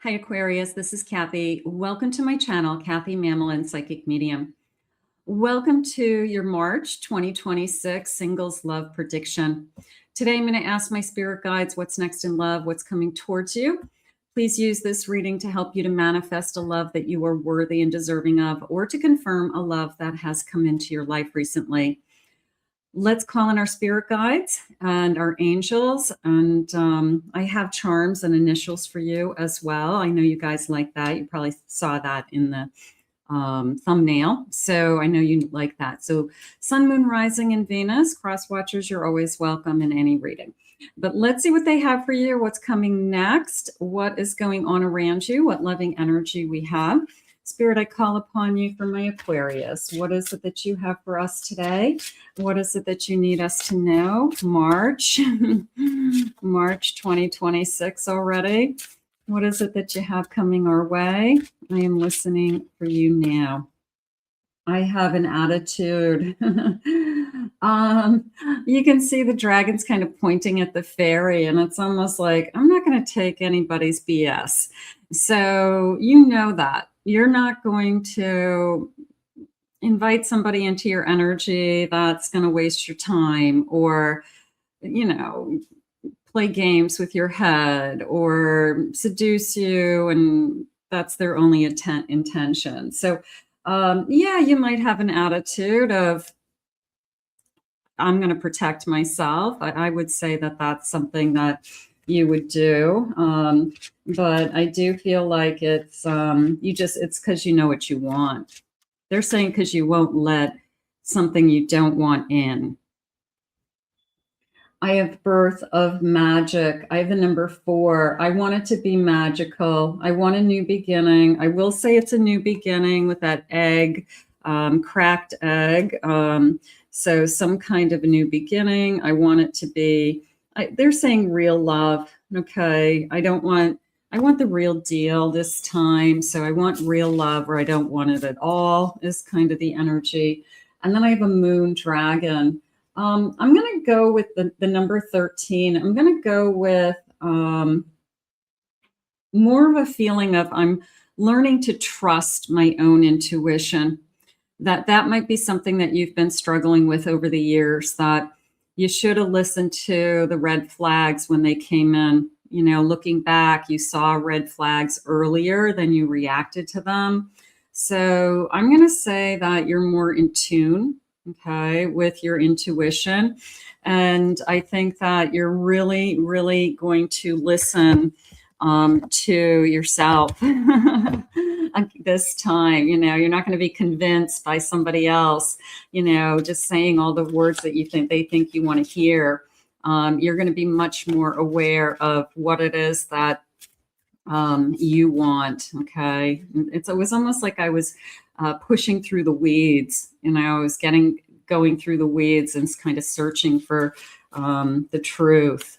Hi, Aquarius. This is Kathy. Welcome to my channel, Kathy Mammal and Psychic Medium. Welcome to your March 2026 Singles Love Prediction. Today, I'm going to ask my spirit guides what's next in love, what's coming towards you. Please use this reading to help you to manifest a love that you are worthy and deserving of, or to confirm a love that has come into your life recently. Let's call in our spirit guides and our angels. And I have charms and initials for you as well. I know you guys like that. You probably saw that in the thumbnail. So I know you like that. So Sun, Moon, Rising, and Venus, cross watchers, you're always welcome in any reading. But let's see what they have for you. What's coming next? What is going on around you? What loving energy we have? Spirit, I call upon you for my Aquarius. What is it that you have for us today? What is it that you need us to know? March 2026 already. What is it that you have coming our way? I am listening for you now. I have an attitude. You can see the dragons kind of pointing at the faery, and it's almost like, I'm not going to take anybody's BS. So you know that. You're not going to invite somebody into your energy that's going to waste your time, or, you know, play games with your head or seduce you, and that's their only intention. So yeah, you might have an attitude of, I'm going to protect myself. I would say that that's something that you would do. But I do feel like it's because you know what you want. They're saying because you won't let something you don't want in. I have birth of Magick. I have the number 4. I want it to be magical. I want a new beginning. I will say it's a new beginning with that egg, cracked egg. So some kind of a new beginning. I want it to be, they're saying real love. Okay. I want the real deal this time. So I want real love, or I don't want it at all, is kind of the energy. And then I have a moon dragon. I'm going to go with the number 13. I'm going to go with more of a feeling of I'm learning to trust my own intuition. That might be something that you've been struggling with over the years, that you should have listened to the red flags when they came in. You know, looking back, you saw red flags earlier than you reacted to them. So I'm going to say that you're more in tune, okay, with your intuition. And I think that you're really, really going to listen to yourself this time. You know, you're not going to be convinced by somebody else, you know, just saying all the words that they think you want to hear. You're going to be much more aware of what it is that you want. Okay. It was almost like I was pushing through the weeds, you know, I was going through the weeds and kind of searching for the truth.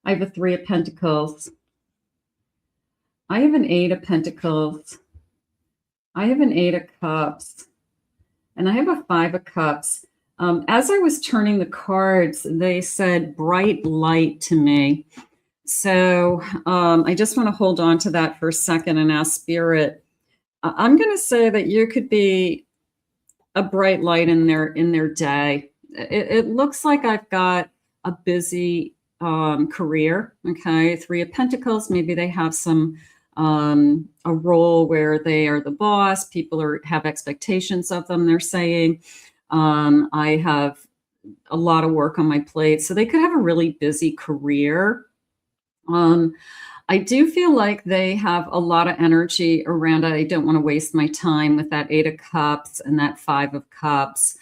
I have a 3 of Pentacles. I have an 8 of Pentacles. I have an 8 of Cups. And I have a 5 of Cups. As I was turning the cards, they said bright light to me. So I just want to hold on to that for a second and ask Spirit. I'm going to say that you could be a bright light in their day. It looks like I've got a busy career. Okay, 3 of Pentacles. Maybe they have some a role where they are the boss. People have expectations of them. They're saying, I have a lot of work on my plate. So they could have a really busy career. I do feel like they have a lot of energy around it. I don't want to waste my time with that 8 of Cups and that 5 of Cups.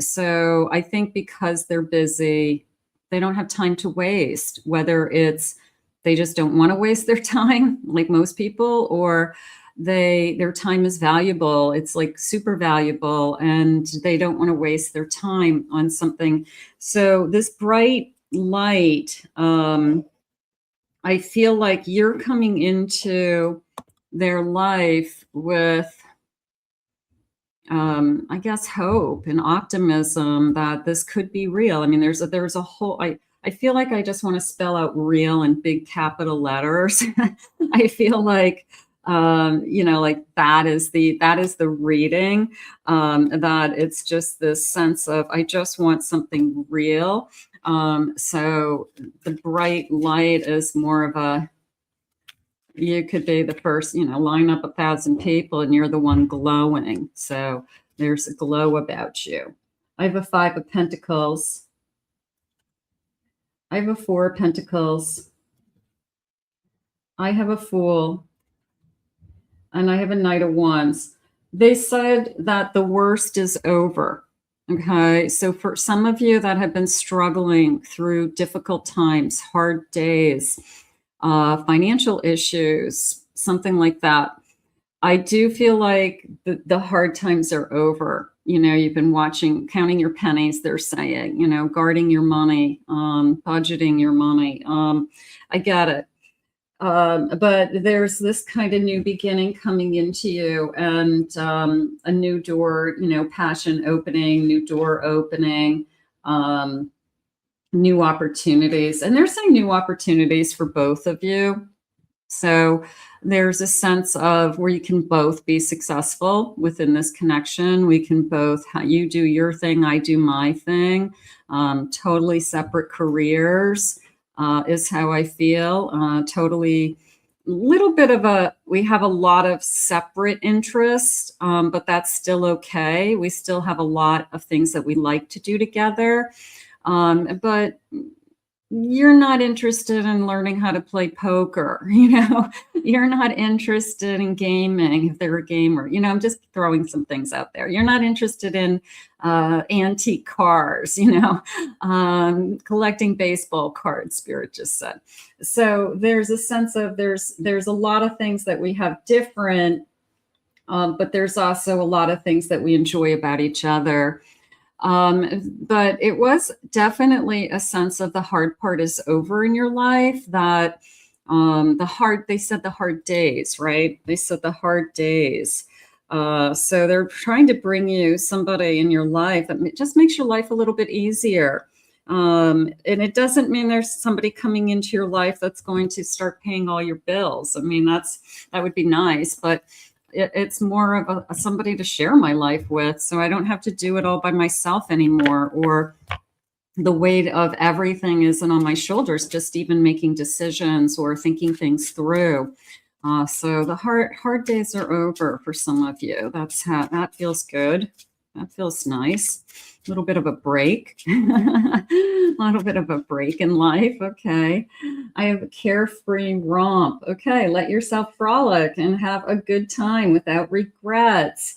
So I think because they're busy, they don't have time to waste, whether it's they just don't want to waste their time like most people, or their time is valuable. It's like super valuable, and they don't want to waste their time on something. So this bright light, I feel like you're coming into their life with, I guess, hope and optimism that this could be real. I mean, there's a whole, I feel like I just want to spell out real in big capital letters. I feel like, like that is the reading, that it's just this sense of, I just want something real. So the bright light is more of a, you could be the first, line up 1,000 people and you're the one glowing. So there's a glow about you. I have a 5 of Pentacles. I have a 4 of Pentacles. I have a Fool. And I have a Knight of Wands. They said that the worst is over. Okay, so for some of you that have been struggling through difficult times, hard days, financial issues, something like that, I do feel like the hard times are over. You've been counting your pennies, they're saying, guarding your money, budgeting your money. I get it. But there's this kind of new beginning coming into you, and a new door, passion opening, new door opening, new opportunities. And they're saying new opportunities for both of you. So there's a sense of where you can both be successful within this connection. We can both, you do your thing, I do my thing, totally separate careers. Is how I feel. Totally, little bit of we have a lot of separate interests, but that's still okay. We still have a lot of things that we like to do together. But you're not interested in learning how to play poker. You're not interested in gaming if they're a gamer. I'm just throwing some things out there. You're not interested in antique cars, collecting baseball cards, Spirit just said. So there's a sense of there's a lot of things that we have different, but there's also a lot of things that we enjoy about each other. But it was definitely a sense of the hard part is over in your life, that they said the hard days, right? They said the hard days. So they're trying to bring you somebody in your life that just makes your life a little bit easier. And it doesn't mean there's somebody coming into your life that's going to start paying all your bills. I mean, that would be nice, but it's more of somebody to share my life with, so I don't have to do it all by myself anymore, or the weight of everything isn't on my shoulders, just even making decisions or thinking things through. So the hard days are over for some of you. That feels good. That feels nice. A little bit of a break. A little bit of a break in life. Okay. I have a carefree romp. Okay. Let yourself frolic and have a good time without regrets.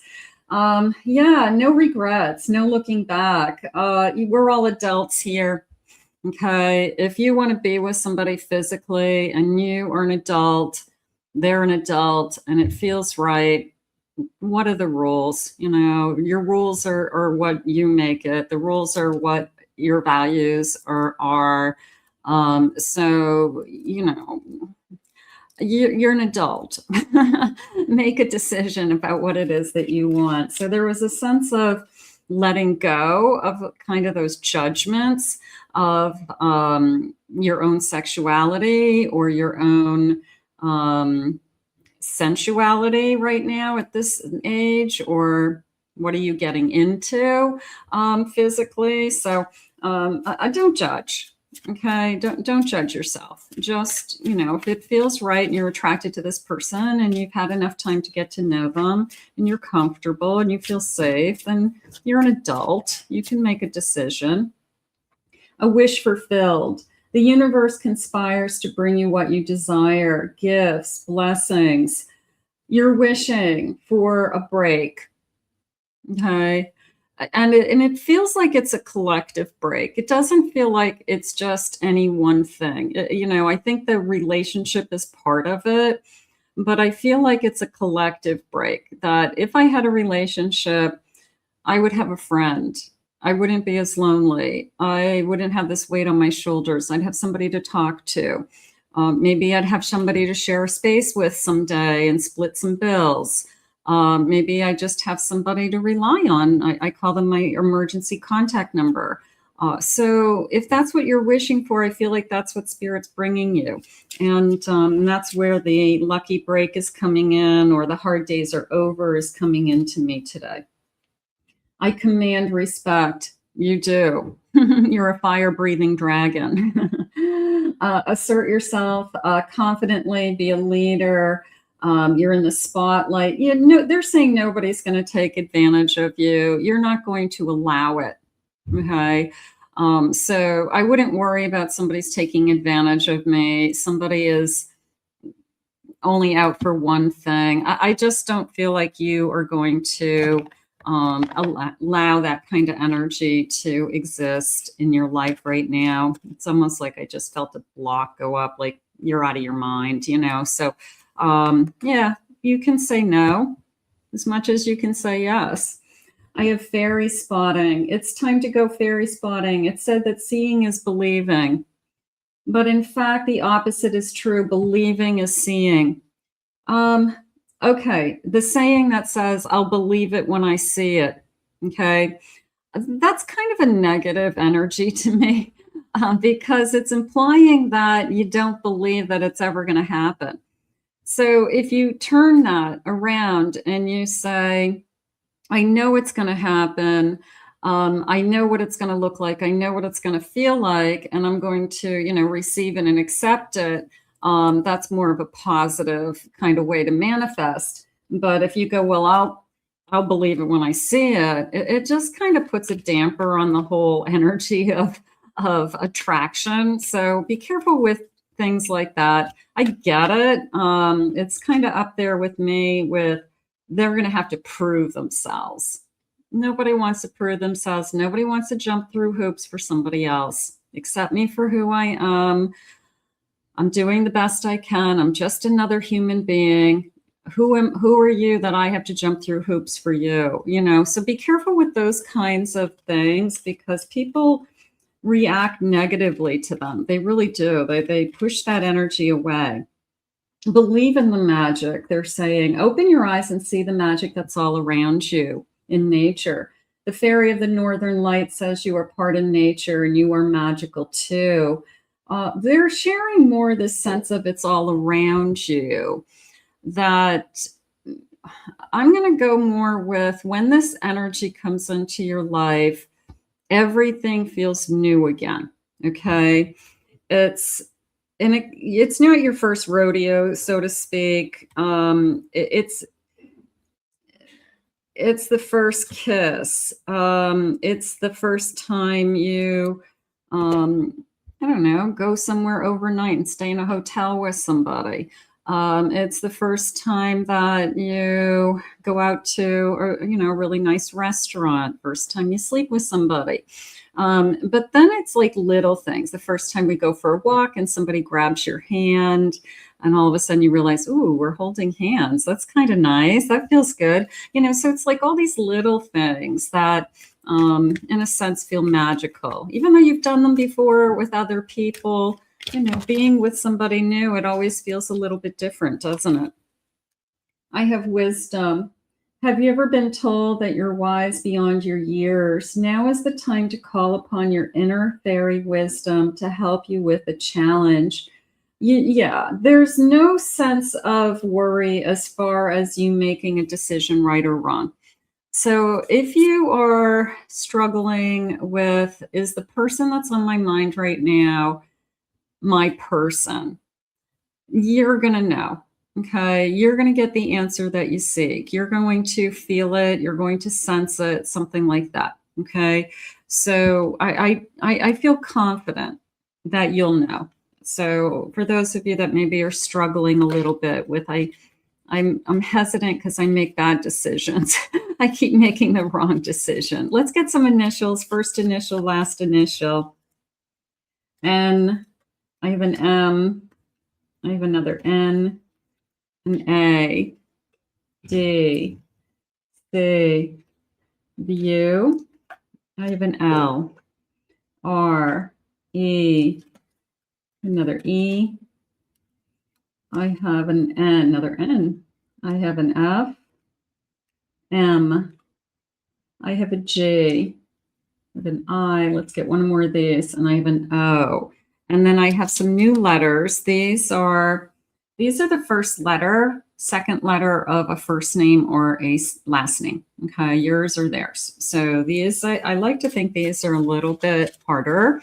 No regrets, no looking back. We're all adults here. Okay. If you want to be with somebody physically and you are an adult, they're an adult, and it feels right, what are the rules? Your rules are what you make it. The rules are what your values are. So, you're an adult. Make a decision about what it is that you want. So there was a sense of letting go of kind of those judgments of your own sexuality or your own sensuality right now at this age, or what are you getting into physically. So I don't judge. Okay, don't judge yourself. Just, if it feels right and you're attracted to this person and you've had enough time to get to know them and you're comfortable and you feel safe, then you're an adult. You can make a decision. A wish fulfilled. The universe conspires to bring you what you desire, gifts, blessings. You're wishing for a break. Okay. And it feels like it's a collective break. It doesn't feel like it's just any one thing. I think the relationship is part of it, but I feel like it's a collective break, that if I had a relationship, I would have a friend. I wouldn't be as lonely. I wouldn't have this weight on my shoulders. I'd have somebody to talk to. Maybe I'd have somebody to share a space with someday and split some bills. Maybe I just have somebody to rely on. I call them my emergency contact number. So if that's what you're wishing for, I feel like that's what Spirit's bringing you. And that's where the lucky break is coming in, or the hard days are over is coming into me today. I command respect. You do. You're a fire-breathing dragon. Assert yourself confidently, be a leader. You're in the spotlight. They're saying nobody's going to take advantage of you. You're not going to allow it. Okay. So I wouldn't worry about somebody's taking advantage of me. Somebody is only out for one thing. I just don't feel like you are going to allow that kind of energy to exist in your life right now. It's almost like I just felt a block go up, like you're out of your mind, So yeah, you can say no as much as you can say yes. I have fairy spotting. It's time to go fairy spotting. It said that seeing is believing. But in fact, the opposite is true. Believing is seeing. Okay, the saying that says, I'll believe it when I see it. Okay, that's kind of a negative energy to me because it's implying that you don't believe that it's ever going to happen. So if you turn that around and you say, I know it's going to happen. I know what it's going to look like. I know what it's going to feel like, and I'm going to, receive it and accept it. That's more of a positive kind of way to manifest. But if you go, well, I'll believe it when I see it, it just kind of puts a damper on the whole energy of attraction. So be careful with things like that. I get it. It's kind of up there with me with they're going to have to prove themselves. Nobody wants to prove themselves. Nobody wants to jump through hoops for somebody else. Accept me for who I am. I'm doing the best I can. I'm just another human being. Who are you that I have to jump through hoops for you? So be careful with those kinds of things because people react negatively to them. They really do. They push that energy away. Believe in the magic. They're saying, open your eyes and see the magic that's all around you in nature. The fairy of the northern light says you are part of nature and you are magical too. They're sharing more this sense of it's all around you, that I'm going to go more with when this energy comes into your life, everything feels new again. Okay. It's not your first rodeo, so to speak. It's the first kiss. It's the first time you, I don't know, go somewhere overnight and stay in a hotel with somebody. It's the first time that you go out to, a really nice restaurant. First time you sleep with somebody. But then it's like little things. The first time we go for a walk and somebody grabs your hand and all of a sudden you realize, ooh, we're holding hands. That's kind of nice. That feels good. So it's like all these little things that, in a sense, feel magical. Even though you've done them before with other people, being with somebody new, it always feels a little bit different, doesn't it? I have wisdom. Have you ever been told that you're wise beyond your years? Now is the time to call upon your inner fairy wisdom to help you with a challenge. Yeah, there's no sense of worry as far as you making a decision right or wrong. So if you are struggling with, is the person that's on my mind right now my person? You're going to know. Okay, you're going to get the answer that you seek. You're going to feel it. You're going to sense it, something like that. Okay, so I feel confident that you'll know. So for those of you that maybe are struggling a little bit with, I'm hesitant because I make bad decisions. I keep making the wrong decision. Let's get some initials. First initial, last initial. N. I have an M. I have another N. An A, D, C, the U. I have an L, R, E, another E. I have an N, another N. I have an F, M. I have a G, I have an I. Let's get one more of these. And I have an O. And then I have some new letters. These are the first letter, second letter of a first name or a last name. Okay, yours or theirs. So these, I like to think these are a little bit harder.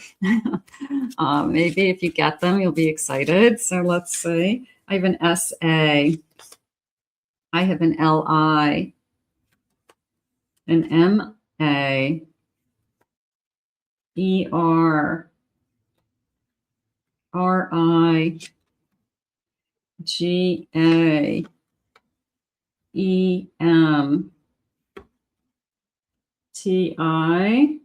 Maybe if you get them, you'll be excited. So let's see. I have an S-A. I have an L-I. An M-A. E-R. R-I-G-A-E-M. T-I-L-A.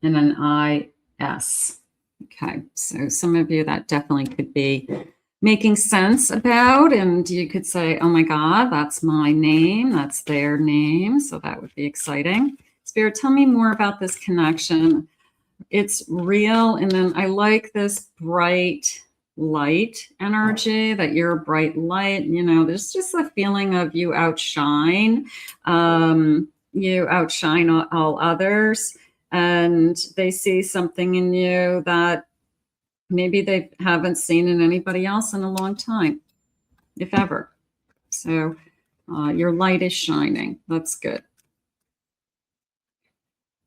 And an I-S. Okay, so some of you that definitely could be making sense about, and you could say, oh my God, that's my name, that's their name. So that would be exciting. Spirit, tell me more about this connection. It's real. And then I like this bright light energy, that you're a bright light. You know, there's just a feeling of you outshine all others. And they see something in you that maybe they haven't seen in anybody else in a long time, if ever. So your light is shining. That's good.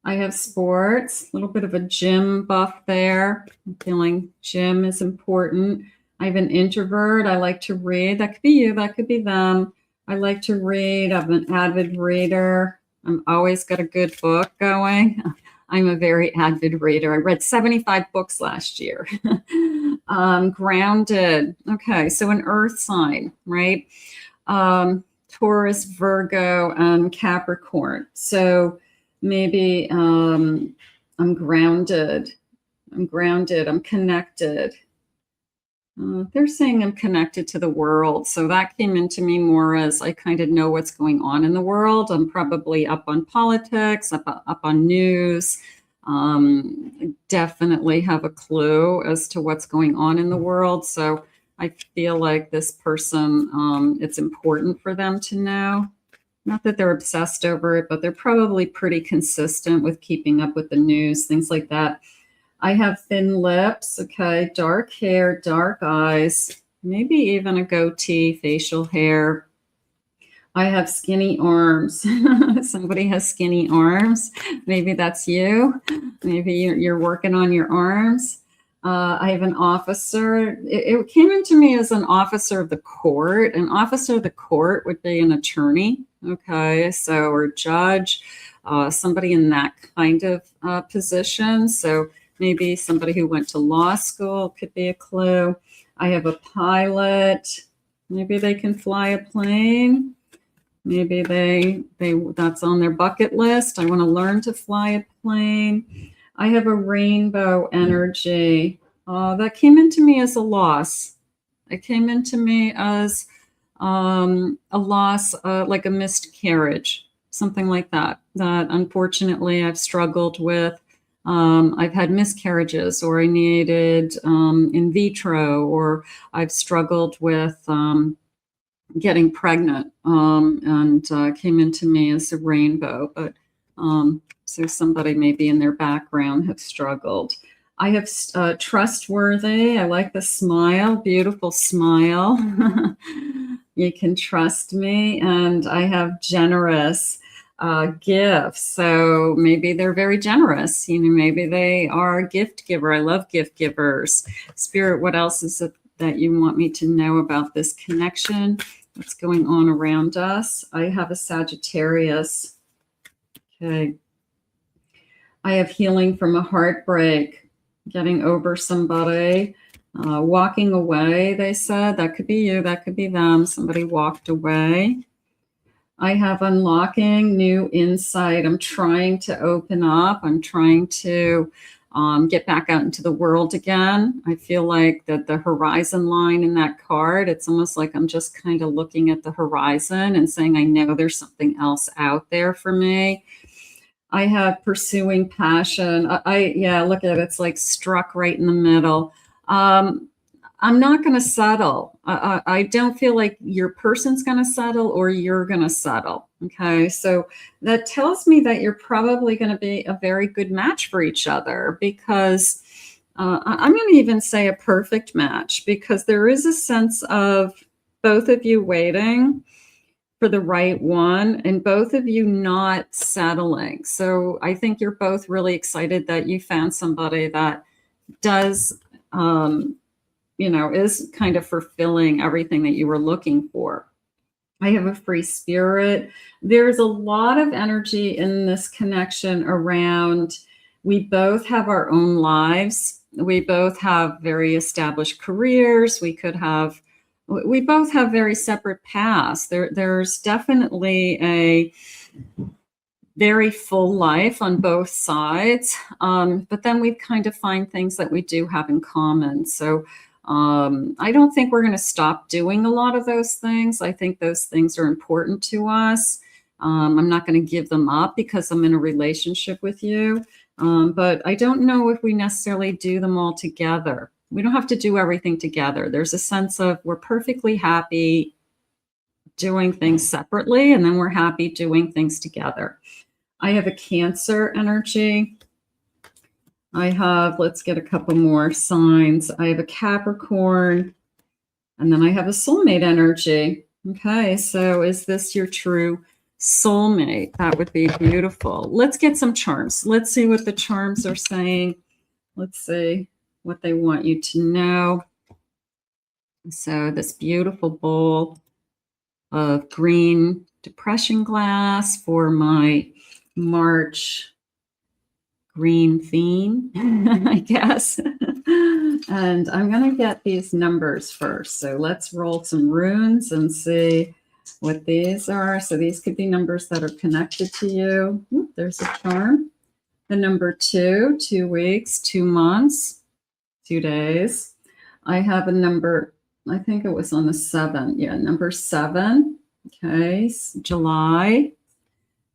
I have sports, a little bit of a gym buff there. I'm feeling gym is important. I have an introvert. I like to read. That could be you. That could be them. I like to read. I'm an avid reader. I'm always got a good book going. I'm a very avid reader. I read 75 books last year. Grounded. Okay, so an earth sign, right? Taurus, Virgo, and Capricorn. So maybe I'm grounded. I'm connected. They're saying I'm connected to the world. So that came into me more as I kind of know what's going on in the world. I'm probably up on politics, up on news. Definitely have a clue as to what's going on in the world. So I feel like this person, it's important for them to know. Not that they're obsessed over it, but they're probably pretty consistent with keeping up with the news, things like that. I have thin lips, okay, dark hair, dark eyes, maybe even a goatee, facial hair. I have skinny arms. Somebody has skinny arms. Maybe that's you. Maybe you're working on your arms. I have an officer. It came into me as an officer of the court. An officer of the court would be an attorney, okay, so, or judge, somebody in that kind of position. So maybe somebody who went to law school could be a clue. I have a pilot. Maybe they can fly a plane. Maybe they that's on their bucket list. I want to learn to fly a plane. I have a rainbow energy. That came into me as a loss. It came into me as a loss, like a miscarriage, something like that, that unfortunately I've struggled with. I've had miscarriages, or I needed in vitro, or I've struggled with getting pregnant, and came into me as a rainbow. But so somebody maybe in their background have struggled. I have trustworthy. I like the smile, beautiful smile. You can trust me. And I have generous. Gifts. So maybe they're very generous. You know, maybe they are a gift giver. I love gift givers. Spirit, what else is it that you want me to know about this connection? What's going on around us? I have a Sagittarius. Okay. I have healing from a heartbreak, getting over somebody, walking away, they said. That could be you. That could be them. Somebody walked away. I have unlocking new insight. I'm trying to open up. I'm trying to get back out into the world again. I feel like that the horizon line in that card, it's almost like I'm just kind of looking at the horizon and saying, I know there's something else out there for me. I have pursuing passion. Yeah, look at it. It's like struck right in the middle. I'm not going to settle. I don't feel like your person's going to settle or you're going to settle. Okay. So that tells me that you're probably going to be a very good match for each other, because I'm going to even say a perfect match, because there is a sense of both of you waiting for the right one and both of you not settling. So I think you're both really excited that you found somebody that does, is kind of fulfilling everything that you were looking for. I have a free spirit. There's a lot of energy in this connection around, we both have our own lives. We both have very established careers. We both have very separate paths. There's definitely a very full life on both sides. But then we kind of find things that we do have in common. So I don't think we're going to stop doing a lot of those things. I think those things are important to us. I'm not going to give them up because I'm in a relationship with you. But I don't know if we necessarily do them all together. We don't have to do everything together. There's a sense of we're perfectly happy doing things separately, and then we're happy doing things together. I have a Cancer energy. I have, let's get a couple more signs. I have a Capricorn, and then I have a soulmate energy. Okay, so is this your true soulmate? That would be beautiful. Let's get some charms. Let's see what the charms are saying. Let's see what they want you to know. So this beautiful bowl of green depression glass for my March green theme, I guess. And I'm going to get these numbers first. So let's roll some runes and see what these are. So these could be numbers that are connected to you. Ooh, there's a charm. The number 2, 2 weeks, 2 months, 2 days. I have a number, I think it was on the 7. Yeah, number 7. Okay, July,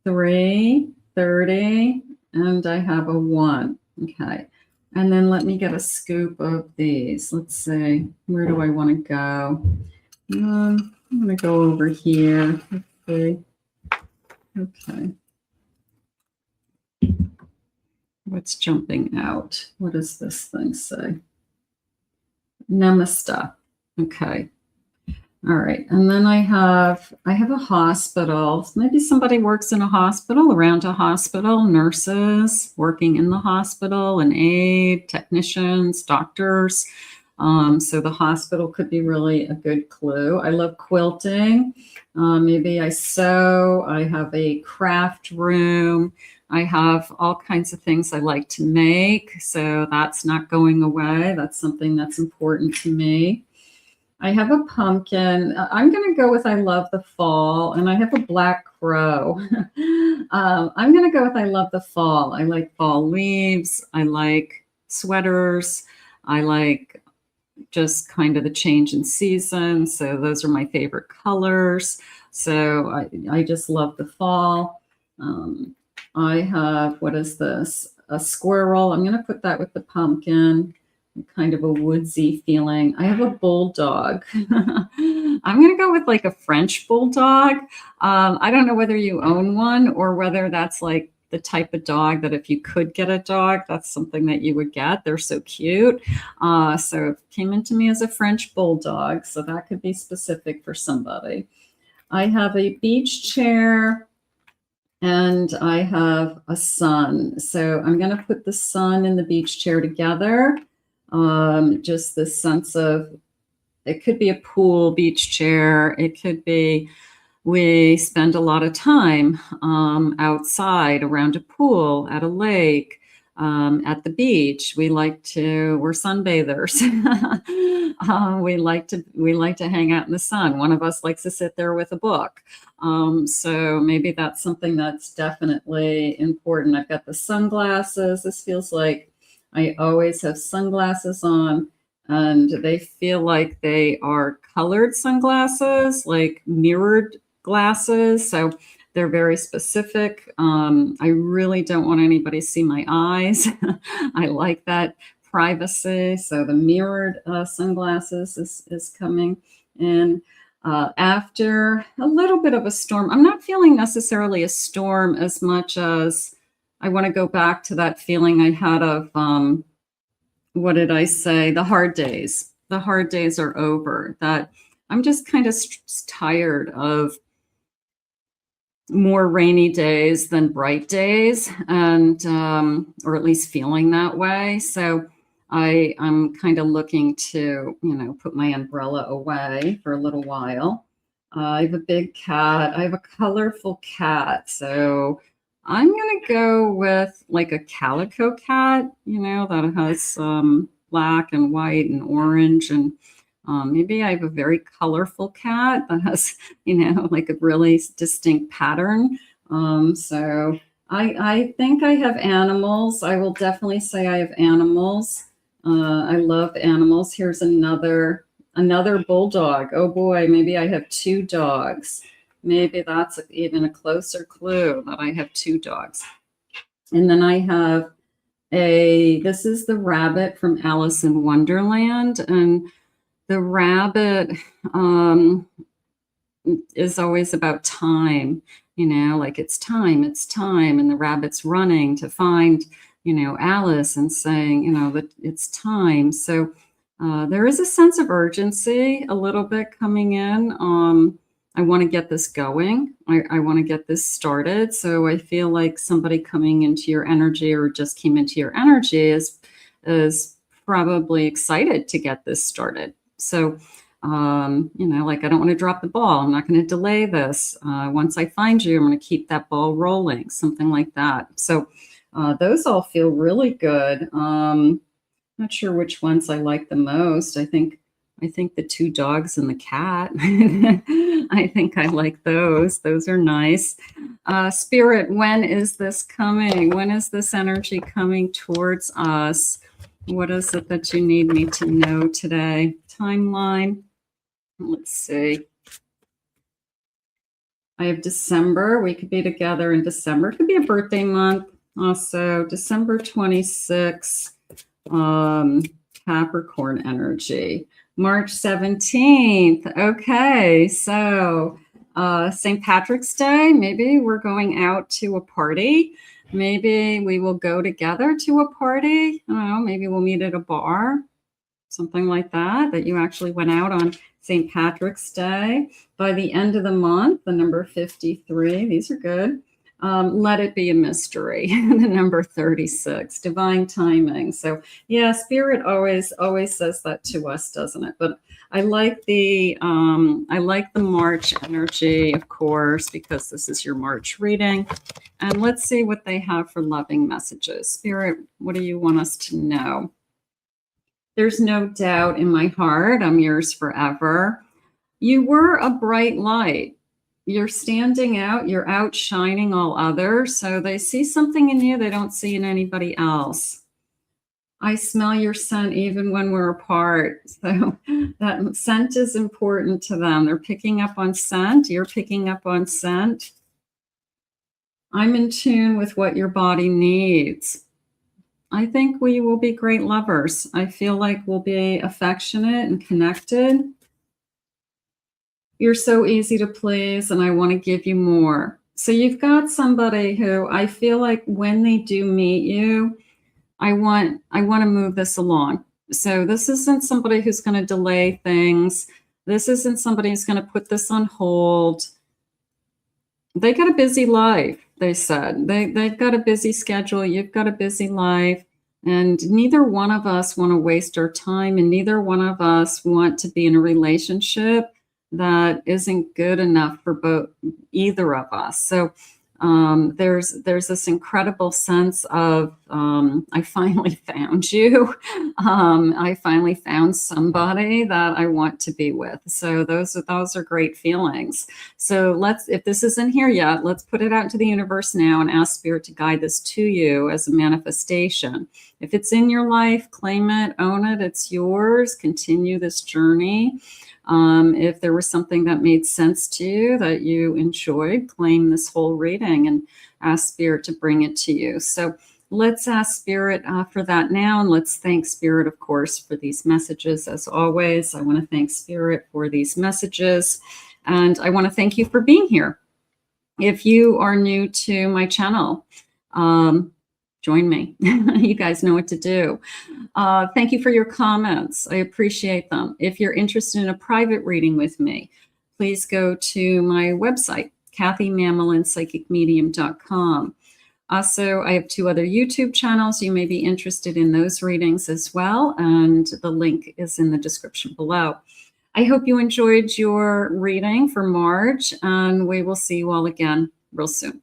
3, 30, and I have a 1. Okay, and then let me get a scoop of these. Let's see, where do I want to go? I'm going to go over here. Let's see. Okay. What's jumping out? What does this thing say? Namaste. Okay. All right. And then I have a hospital. Maybe somebody works in a hospital, around a hospital, nurses working in the hospital, an aide, technicians, doctors. So the hospital could be really a good clue. I love quilting. Maybe I sew. I have a craft room. I have all kinds of things I like to make. So that's not going away. That's something that's important to me. I have a pumpkin. I'm going to go with I love the fall. And I have a black crow. I'm going to go with I love the fall. I like fall leaves. I like sweaters. I like just kind of the change in season. So those are my favorite colors. So I just love the fall. I have, what is this? A squirrel. I'm going to put that with the pumpkin. Kind of a woodsy feeling. I have a bulldog. I'm going to go with like a French bulldog. I don't know whether you own one or whether that's like the type of dog that if you could get a dog, that's something that you would get. They're so cute. So it came into me as a French bulldog. So that could be specific for somebody. I have a beach chair. And I have a sun. So I'm going to put the sun and the beach chair together. Just this sense of, it could be a pool beach chair. It could be, we spend a lot of time outside around a pool, at a lake, at the beach. We're sunbathers. We like to hang out in the sun. One of us likes to sit there with a book. So maybe that's something that's definitely important. I've got the sunglasses. This feels like I always have sunglasses on, and they feel like they are colored sunglasses, like mirrored glasses. So they're very specific. I really don't want anybody to see my eyes. I like that privacy. So the mirrored sunglasses is coming in. After a little bit of a storm, I'm not feeling necessarily a storm as much as I want to go back to that feeling I had of, what did I say? The hard days. The hard days are over. That I'm just kind of tired of more rainy days than bright days, and or at least feeling that way. So I'm kind of looking to, put my umbrella away for a little while. I have a big cat. I have a colorful cat. So I'm going to go with like a calico cat, that has black and white and orange. And maybe I have a very colorful cat that has, like a really distinct pattern. So I think I have animals. I will definitely say I have animals. I love animals. Here's another bulldog. Oh boy, maybe I have 2 dogs. Maybe that's even a closer clue that I have 2 dogs. And then I have this is the rabbit from Alice in Wonderland. And the rabbit is always about time, like it's time. And the rabbit's running to find, Alice and saying, that it's time. So there is a sense of urgency a little bit coming in. I want to get this going. I want to get this started. So I feel like somebody coming into your energy or just came into your energy is probably excited to get this started. So, like I don't want to drop the ball. I'm not going to delay this. Once I find you, I'm going to keep that ball rolling, something like that. So those all feel really good. Not sure which ones I like the most. I think the 2 dogs and the cat. I think I like those. Those are nice. Spirit, when is this coming? When is this energy coming towards us? What is it that you need me to know today? Timeline. Let's see. I have December. We could be together in December. It could be a birthday month. Also, December 26th, Capricorn energy. March 17th. Okay, so St. Patrick's Day. Maybe we're going out to a party. Maybe we will go together to a party. I don't know, maybe we'll meet at a bar, something like that you actually went out on St. Patrick's Day. By the end of the month, the number 53, these are good. Let it be a mystery, the number 36, divine timing. So yeah, Spirit always says that to us, doesn't it? But I like the March energy, of course, because this is your March reading. And let's see what they have for loving messages. Spirit, what do you want us to know? There's no doubt in my heart, I'm yours forever. You were a bright light. You're standing out, you're outshining all others. So they see something in you they don't see in anybody else. I smell your scent even when we're apart. So that scent is important to them. They're picking up on scent. You're picking up on scent. I'm in tune with what your body needs. I think we will be great lovers. I feel like we'll be affectionate and connected. You're so easy to please, and I want to give you more. So you've got somebody who I feel like when they do meet you, I want to move this along. So this isn't somebody who's going to delay things. This isn't somebody who's going to put this on hold. They got a busy life, they said. They've got a busy schedule. You've got a busy life. And neither one of us want to waste our time, and neither one of us want to be in a relationship that isn't good enough for either of us. So there's this incredible sense of I finally found you. I finally found somebody that I want to be with. So those are great feelings. So if this isn't here yet, let's put it out into the universe now and ask Spirit to guide this to you as a manifestation. If it's in your life, claim it, own it, it's yours. Continue this journey. If there was something that made sense to you, that you enjoyed, claim this whole reading and ask Spirit to bring it to you. So let's ask Spirit for that now. And let's thank Spirit, of course, for these messages. As always, I want to thank Spirit for these messages. And I want to thank you for being here. If you are new to my channel, join me. You guys know what to do. Thank you for your comments. I appreciate them. If you're interested in a private reading with me, please go to my website, KathyMamelinPsychicMedium.com. Also, I have 2 other YouTube channels. You may be interested in those readings as well, and the link is in the description below. I hope you enjoyed your reading for March, and we will see you all again real soon.